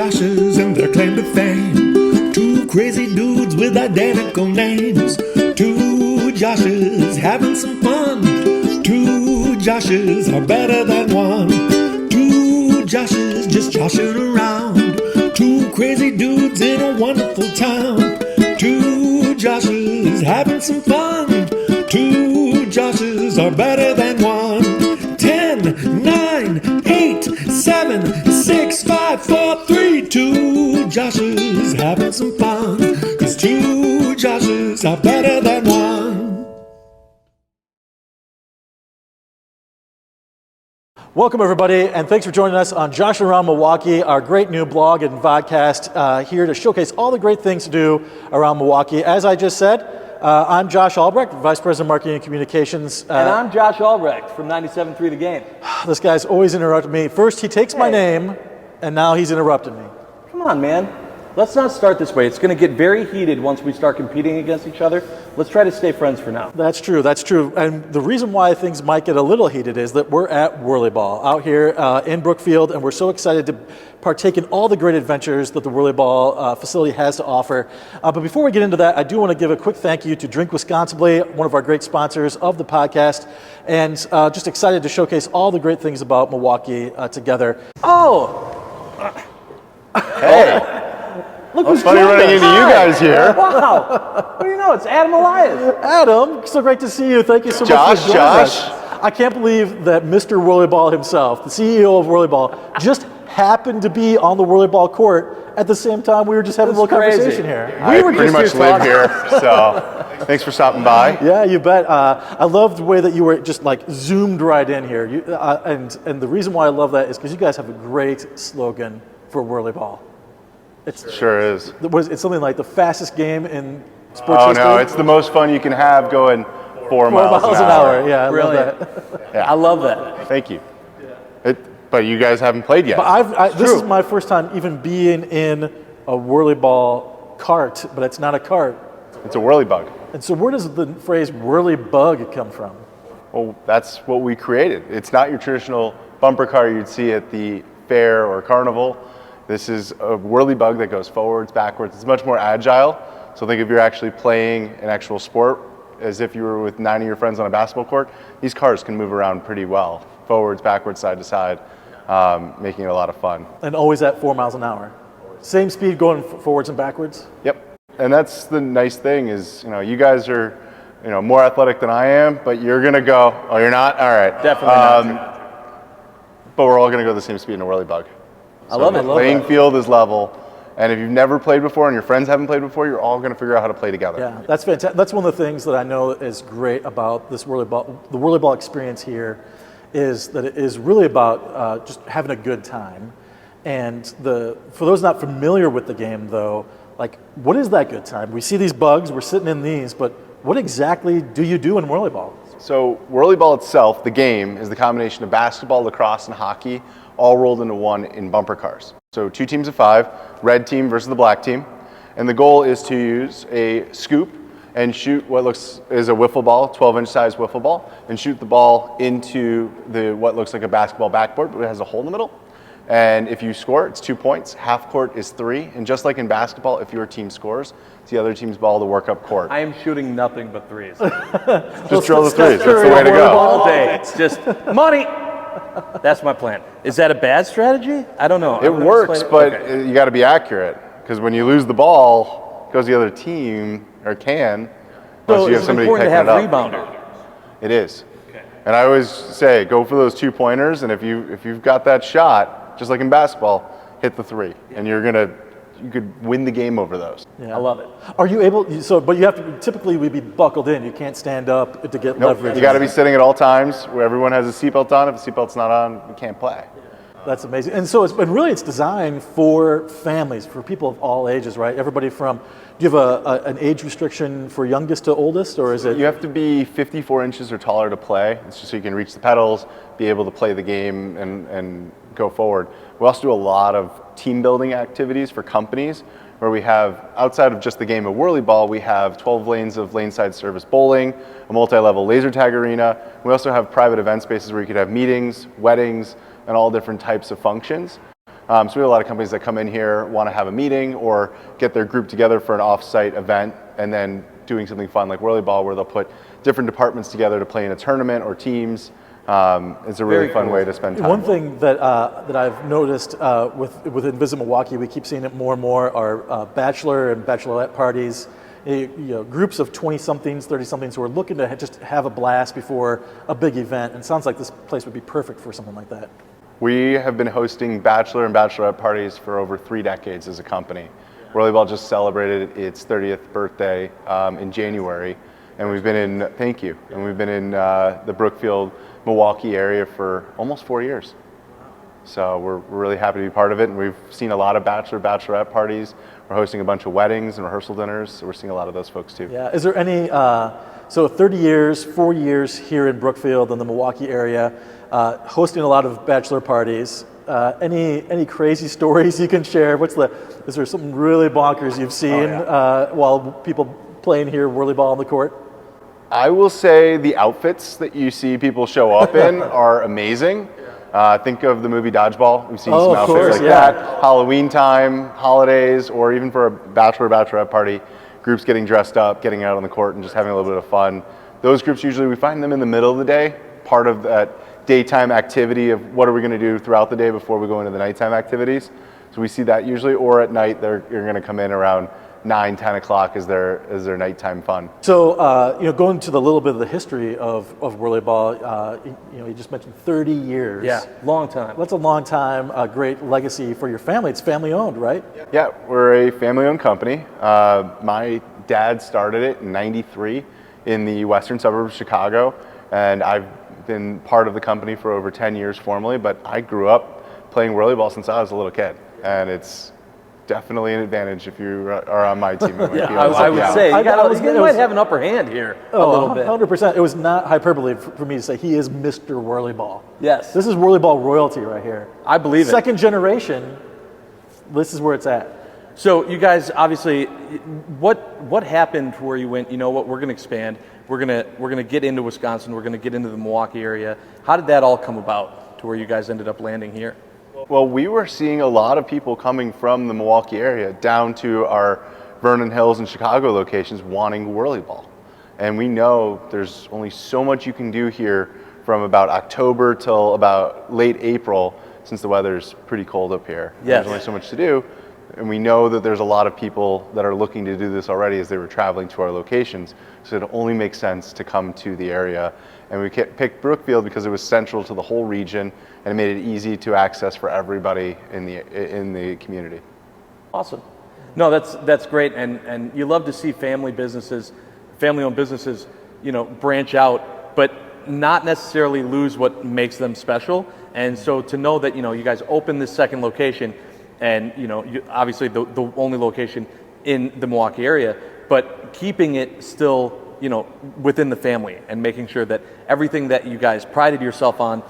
Joshes and their claim to fame. Two crazy dudes with identical names. Two Joshes having some fun. Two Joshes are better than one. Two Joshes just joshing around. Two crazy dudes in a wonderful town. Two Joshes having some fun. Two Joshes are better than one. 10, 9, 8, 7, 6, 5, 4, 3. Two Joshes having some fun. 'Cause two Joshes are better than one. Welcome, everybody, and thanks for joining us on Joshing Around Milwaukee, our great new blog and vodcast here to showcase all the great things to do around Milwaukee. As I just said, I'm Josh Albrecht, Vice President of Marketing and Communications. And I'm Josh Albrecht from 97.3 The Game. This guy's always interrupting me. First, he takes my name, and now he's interrupting me. Come on, man. Let's not start this way. It's going to get very heated once we start competing against each other. Let's try to stay friends for now. That's true. And the reason why things might get a little heated is that we're at Whirlyball out here in Brookfield, and we're so excited to partake in all the great adventures that the Whirlyball facility has to offer. But before we get into that, I do want to give a quick thank you to Drink Wisconsinably, one of our great sponsors of the podcast, and just excited to showcase all the great things about Milwaukee together. Hey. Look It's who's funny joined running us. into you guys here. Wow. What do you know? It's Adam Elias. Adam, so great to see you. Thank you so much for joining us. I can't believe that Mr. Whirlyball himself, the CEO of Whirlyball, just happened to be on the Whirlyball court at the same time we were just having a little conversation here. I pretty much live here, so thanks for stopping by. Yeah, you bet. I love the way that you were just like zoomed right in here. And the reason why I love that is because you guys have a great slogan for Whirlyball. It sure is. It's something like the fastest game in sports history. Oh no, it's the most fun you can have going 4 miles an hour. Yeah, I love Brilliant. that. Yeah. I love that. Thank you. But you guys haven't played yet. But this is my first time even being in a Whirlyball cart, but it's not a cart. It's a whirly bug. And so where does the phrase whirly bug come from? Well, that's what we created. It's not your traditional bumper car you'd see at the fair or carnival. This is a whirly bug that goes forwards, backwards. It's much more agile. So think if you're actually playing an actual sport as if you were with 9 of your friends on a basketball court. These cars can move around pretty well, forwards, backwards, side to side, making it a lot of fun. And always at 4 miles an hour. Same speed going forwards and backwards? Yep. And that's the nice thing is, you guys are, more athletic than I am, but you're going to go, oh, you're not? All right. Definitely not. But we're all going to go the same speed in a whirly bug. I love it. The playing field is level, and if you've never played before and your friends haven't played before, you're all going to figure out how to play together. Yeah, that's fantastic. That's one of the things that I know is great about this Whirlyball. The Whirlyball experience here is that it is really about just having a good time. And for those not familiar with the game, though, like what is that good time? We see these bugs, we're sitting in these, but what exactly do you do in Whirlyball? So Whirlyball itself, the game, is the combination of basketball, lacrosse, and hockey, all rolled into one in bumper cars. So 2 teams of 5, red team versus the black team. And the goal is to use a scoop and shoot what is a wiffle ball, 12-inch size wiffle ball, and shoot the ball into what looks like a basketball backboard, but it has a hole in the middle. And if you score, it's 2 points. Half court is 3. And just like in basketball, if your team scores, it's the other team's ball to work up court. I am shooting nothing but threes. Just drill the threes. That's the way to go. All day. It's just money. That's my plan. Is that a bad strategy? I don't know. It works, but you got to be accurate because when you lose the ball, it goes to the other team or can. So you have it's somebody important to picking have it up. rebounder. It is. Okay. And I always say, go for those 2-pointers, and if you've got that shot, just like in basketball, hit the 3, and you could win the game over those. Yeah. I love it. Are you able? But you have to typically be buckled in. You can't stand up to get leverage. You got to be sitting at all times where everyone has a seatbelt on. If the seatbelt's not on, you can't play. That's amazing. And so it's designed for families, for people of all ages, right? Everybody from. Do you have an age restriction for youngest to oldest, or is it? You have to be 54 inches or taller to play. It's just so you can reach the pedals, be able to play the game, and go forward. We also do a lot of team building activities for companies where we have, outside of just the game of Whirlyball, we have 12 lanes of lane-side service bowling, a multi-level laser tag arena. We also have private event spaces where you could have meetings, weddings, and all different types of functions. So we have a lot of companies that come in here, want to have a meeting or get their group together for an off-site event, and then doing something fun like Whirlyball, where they'll put different departments together to play in a tournament or teams. It's a really fun way to spend time. One thing that I've noticed within VISIT Milwaukee, we keep seeing it more and more, are bachelor and bachelorette parties. Groups of 20-somethings, 30-somethings who are looking to just have a blast before a big event. And it sounds like this place would be perfect for something like that. We have been hosting bachelor and bachelorette parties for over 3 decades as a company. Whirlyball just celebrated its 30th birthday in January, and we've been in, thank you, and we've been in the Brookfield, Milwaukee area for almost 4 years. So we're really happy to be part of it, and we've seen a lot of bachelor, bachelorette parties. We're hosting a bunch of weddings and rehearsal dinners, so we're seeing a lot of those folks too. Yeah, is there any, so 30 years, 4 years here in Brookfield in the Milwaukee area, hosting a lot of bachelor parties. Any crazy stories you can share? Is there something really bonkers you've seen while people playing here Whirlyball on the court? I will say the outfits that you see people show up in are amazing. Think of the movie Dodgeball. We've seen some outfits that. Halloween time, holidays, or even for a bachelorette party, groups getting dressed up, getting out on the court and just having a little bit of fun. Those groups, usually we find them in the middle of the day, part of that daytime activity of what are we going to do throughout the day before we go into the nighttime activities. So we see that usually, or at night you're going to come in around 9, 10 o'clock as their nighttime fun. So, going to the little bit of the history of Whirlyball, you just mentioned 30 years. Yeah, long time. That's a long time, a great legacy for your family. It's family owned, right? Yeah, we're a family owned company. My dad started it in '93 in the western suburbs of Chicago, and I've been part of the company for over 10 years formally, but I grew up playing Whirlyball since I was a little kid, and it's definitely an advantage if you are on my team. I would say you might have an upper hand here a little bit. 100%. It was not hyperbole for me to say he is Mr. Whirlyball. Yes. This is Whirlyball royalty right here. I believe it. Second generation, this is where it's at. So you guys, obviously, what happened where you went, you know what, we're going to expand, we're going to get into Wisconsin, we're going to get into the Milwaukee area. How did that all come about to where you guys ended up landing here? Well, we were seeing a lot of people coming from the Milwaukee area down to our Vernon Hills and Chicago locations wanting Whirlyball. And we know there's only so much you can do here from about October till about late April, since the weather's pretty cold up here. Yes. There's only so much to do. And we know that there's a lot of people that are looking to do this already as they were traveling to our locations. So it only makes sense to come to the area. And we picked Brookfield because it was central to the whole region and it made it easy to access for everybody in the community. Awesome. No, that's great. And you love to see family-owned businesses, branch out, but not necessarily lose what makes them special. And so to know that, you guys opened this second location, and obviously the only location in the Milwaukee area, but keeping it still within the family and making sure that everything that you guys prided yourself on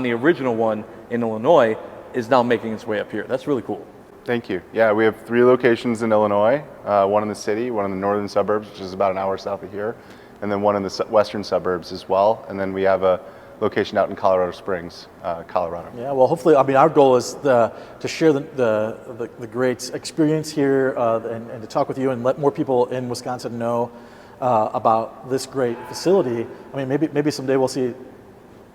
the original one in Illinois is now making its way up here. That's really cool. Thank you. Yeah, we have 3 locations in Illinois, one in the city, one in the northern suburbs, which is about an hour south of here, and then one in the western suburbs as well. And then we have a location out in Colorado Springs, Colorado. Yeah, well, hopefully, our goal is to share the great experience here and to talk with you and let more people in Wisconsin know about this great facility. I mean, maybe someday we'll see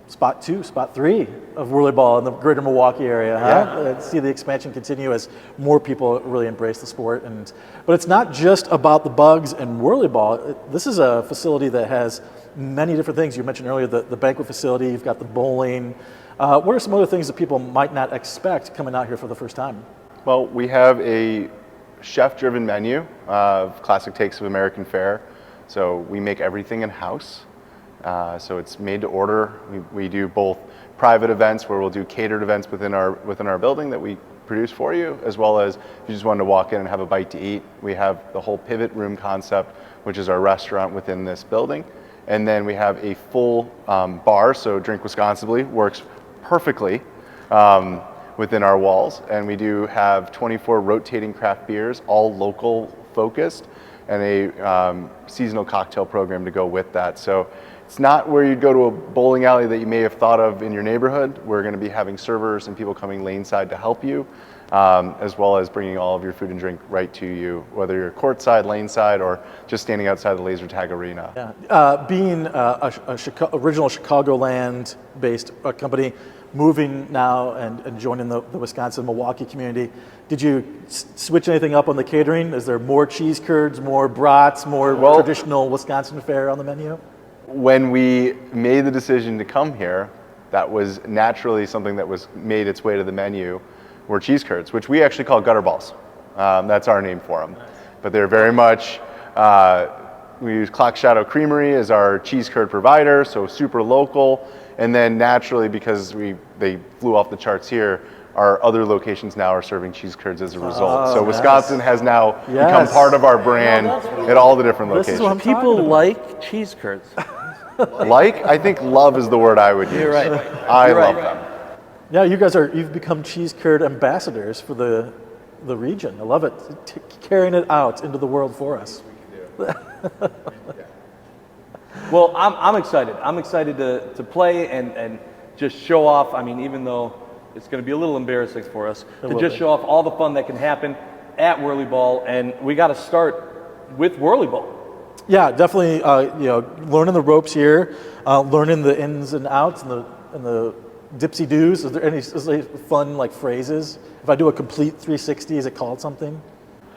spot 2, spot 3 of Whirlyball in the greater Milwaukee area. Huh? See the expansion continue as more people really embrace the sport. But it's not just about the bugs and Whirlyball. This is a facility that has many different things. You mentioned earlier the banquet facility, you've got the bowling. What are some other things that people might not expect coming out here for the first time? Well, we have a chef-driven menu of classic takes of American fare. So we make everything in-house. So it's made to order. We do both private events where we'll do catered events within our building that we produce for you, as well as if you just wanted to walk in and have a bite to eat. We have the whole pivot room concept, which is our restaurant within this building. And then we have a full bar, so Drink Wisconsinably works perfectly within our walls. And we do have 24 rotating craft beers, all local focused, and a seasonal cocktail program to go with that. So It's not where you'd go to a bowling alley that you may have thought of in your neighborhood. We're going to be having servers and people coming lane side to help you, as well as bringing all of your food and drink right to you, whether you're courtside, lane side, or just standing outside the laser tag arena. Yeah. Being original Chicagoland-based company, moving now and joining the Wisconsin Milwaukee community, did you switch anything up on the catering? Is there more cheese curds, more brats, more traditional Wisconsin fare on the menu? When we made the decision to come here, that was naturally something that was made its way to the menu, were cheese curds, which we actually call gutter balls. That's our name for them. But they're very much, we use Clock Shadow Creamery as our cheese curd provider, so super local. And then naturally, because they flew off the charts here, our other locations now are serving cheese curds as a result. So Wisconsin has now become part of our brand at all the different locations. People like cheese curds. I think love is the word I would use. You're right. I love them. Yeah, you've become cheese curd ambassadors for the region. I love it. Carrying it out into the world for us. Well, I'm excited. I'm excited to play and just show off. I mean, even though it's going to be a little embarrassing for us, to just show off all the fun that can happen at Whirlyball, and we got to start with Whirlyball. Yeah, definitely. Learning the ropes here, learning the ins and outs and the dipsy doos. Is there any fun phrases? If I do a complete 360, is it called something?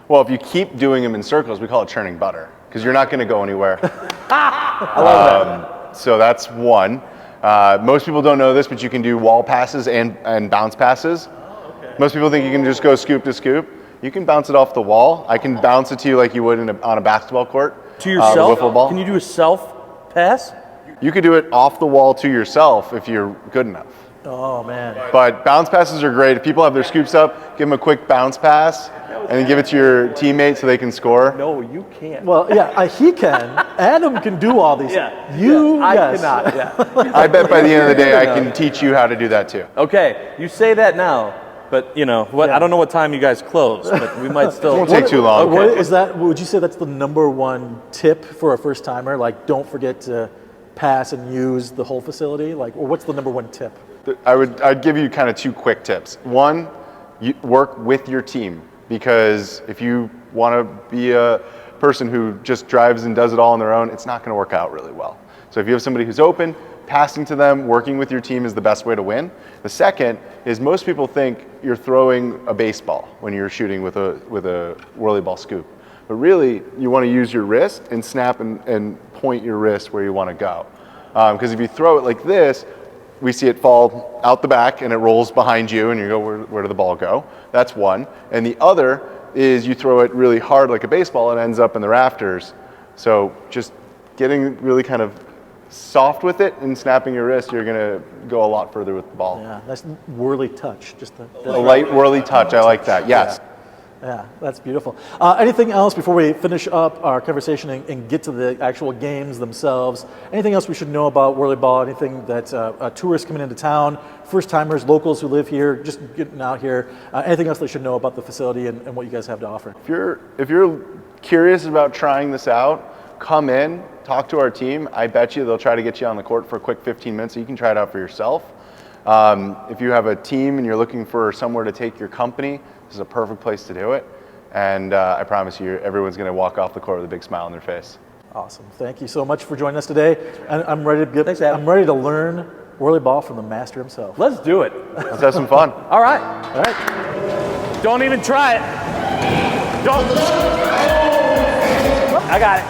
Well, if you keep doing them in circles, we call it churning butter, because you're not going to go anywhere. I love that. So that's one. Most people don't know this, but you can do wall passes and bounce passes. Oh, okay. Most people think you can just go scoop to scoop. You can bounce it off the wall. I can bounce it to you like you would on a basketball court. To yourself? Wiffle ball. Can you do a self pass? You could do it off the wall to yourself if you're good enough. Oh, man. But bounce passes are great. If people have their scoops up, give them a quick bounce pass and then give it to your teammate so they can score. No, you can't. Well, yeah, he can. Adam can do all these. Yeah. I yes. cannot. Yeah. I bet by the end of the day I can teach you how to do that too. Okay, you say that now, but I don't know what time you guys close, but we might still. It won't take too long. What is that? Would you say that's the number one tip for a first timer? Don't forget to pass and use the whole facility. Or what's the number one tip? I'd give you kind of two quick tips. One, you work with your team, because if you want to be a person who just drives and does it all on their own, it's not going to work out really well. So if you have somebody who's open, passing to them, working with your team is the best way to win. The second is most people think you're throwing a baseball when you're shooting with a Whirlyball scoop. But really, you want to use your wrist and snap and point your wrist where you want to go. Because if you throw it like this, we see it fall out the back and it rolls behind you and you go, where did the ball go? That's one. And the other is you throw it really hard like a baseball, it ends up in the rafters. So just getting really kind of soft with it and snapping your wrist, you're going to go a lot further with the ball. Yeah, that's whirly touch. Just a light whirly touch. I like that. Yes. Yeah, that's beautiful. Anything else before we finish up our conversation and get to the actual games themselves? Anything else we should know about Whirlyball? Anything that tourists coming into town, first-timers, locals who live here, just getting out here, anything else they should know about the facility and what you guys have to offer? If you're curious about trying this out, come in, talk to our team. I bet you they'll try to get you on the court for a quick 15 minutes so you can try it out for yourself. If you have a team and you're looking for somewhere to take your company, this is a perfect place to do it. And I promise you, everyone's going to walk off the court with a big smile on their face. Awesome. Thank you so much for joining us today. And I'm ready to Thanks, Adam. I'm ready to learn Whirlyball from the master himself. Let's do it. Let's have some fun. All right. All right. Don't even try it. Don't. I got it.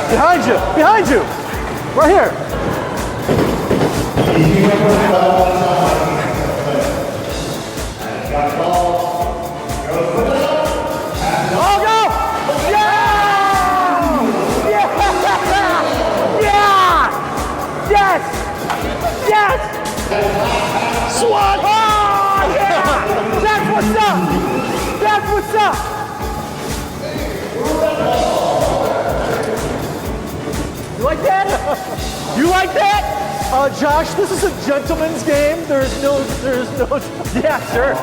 Behind you. Right here. Swat! Oh, yeah! That's what's up! That's what's up! You like that? You like that? Josh, this is a gentleman's game. There's no. Yeah, sure.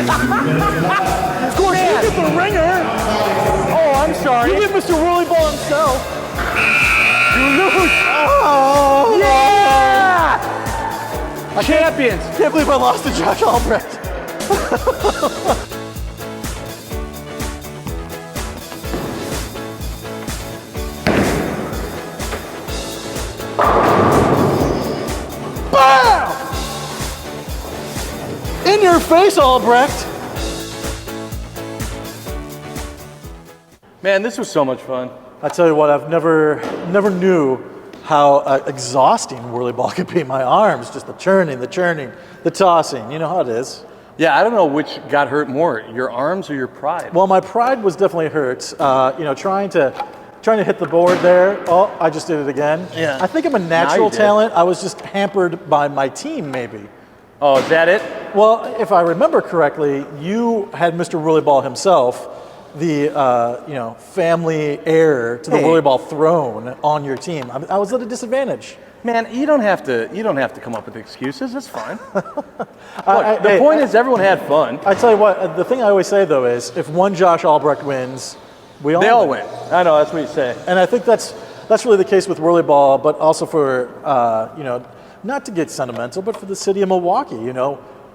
Of course, you get the ringer. Oh, I'm sorry. You get Mr. Whirlyball himself. You lose. Oh, Yeah! Champions. Can't believe I lost to Josh Albrecht. Bam! In your face, Albrecht. Man, this was so much fun. I tell you what, I've never knew how exhausting Whirlyball could be. My arms, just the churning, the tossing. You know how it is. Yeah, I don't know which got hurt more, your arms or your pride. Well, my pride was definitely hurt. Trying to hit the board there. Oh, I just did it again. Yeah. I think I'm a Now natural you did. talent. I was just hampered by my team, maybe. Oh, is that it? Well, if I remember correctly, you had Mr. Whirlyball himself, the family heir to the Hey. Whirlyball throne on your team. I was at a disadvantage. Man, you don't have to come up with excuses. It's fine. I- The hey, point is everyone had fun. I tell you what, the thing I always say though is, if one Josh Albrecht wins, we all They all win. I know, that's what you say. And I think that's really the case with Whirlyball, but also for not to get sentimental, but for the city of Milwaukee.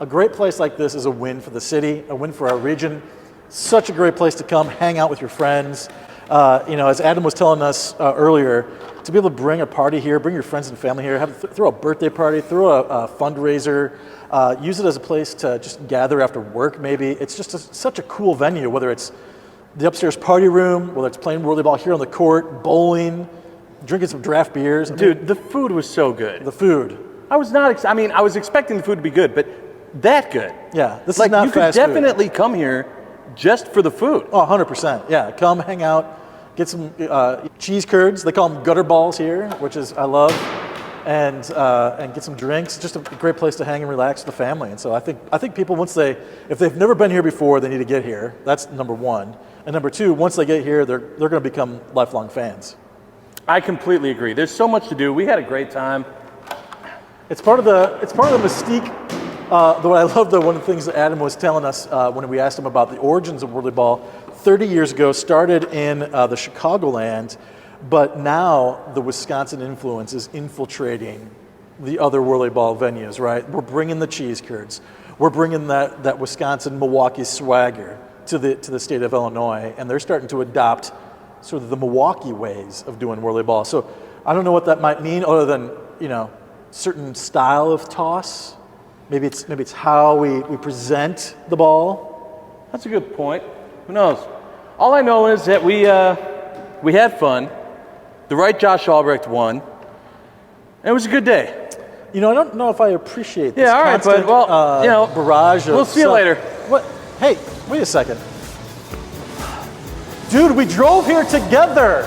A great place like this is a win for the city, a win for our region. Such a great place to come, hang out with your friends. As Adam was telling us earlier, to be able to bring a party here, bring your friends and family here, throw a birthday party, throw a fundraiser, use it as a place to just gather after work maybe. It's just such a cool venue, whether it's the upstairs party room, whether it's playing Whirlyball here on the court, bowling, drinking some draft beers. Dude, the food was so good. The food. I was not, I was expecting the food to be good, but that good. Yeah, this Like, is not you could fast food. definitely come here just for the food. Oh, 100%. Yeah, come hang out, get some cheese curds. They call them gutter balls here, which is I love, and get some drinks. Just a great place to hang and relax with the family. And so I think people, if they've never been here before, they need to get here. That's number one. And number two, once they get here, they're going to become lifelong fans. I completely agree. There's so much to do. We had a great time. It's part of the mystique. Though I love one of the things that Adam was telling us when we asked him about the origins of Whirlyball. 30 years ago, started in the Chicagoland, but now the Wisconsin influence is infiltrating the other Whirlyball venues. Right? We're bringing the cheese curds. We're bringing that Wisconsin Milwaukee swagger to the state of Illinois, and they're starting to adopt sort of the Milwaukee ways of doing Whirlyball. So I don't know what that might mean, other than certain style of toss. Maybe it's how we present the ball. That's a good point. Who knows? All I know is that we had fun. The right Josh Albrecht won. And it was a good day. I don't know if I appreciate this Yeah, all right, constant, but, barrage of we'll see you stuff. later. What? Hey, wait a second. Dude, we drove here together.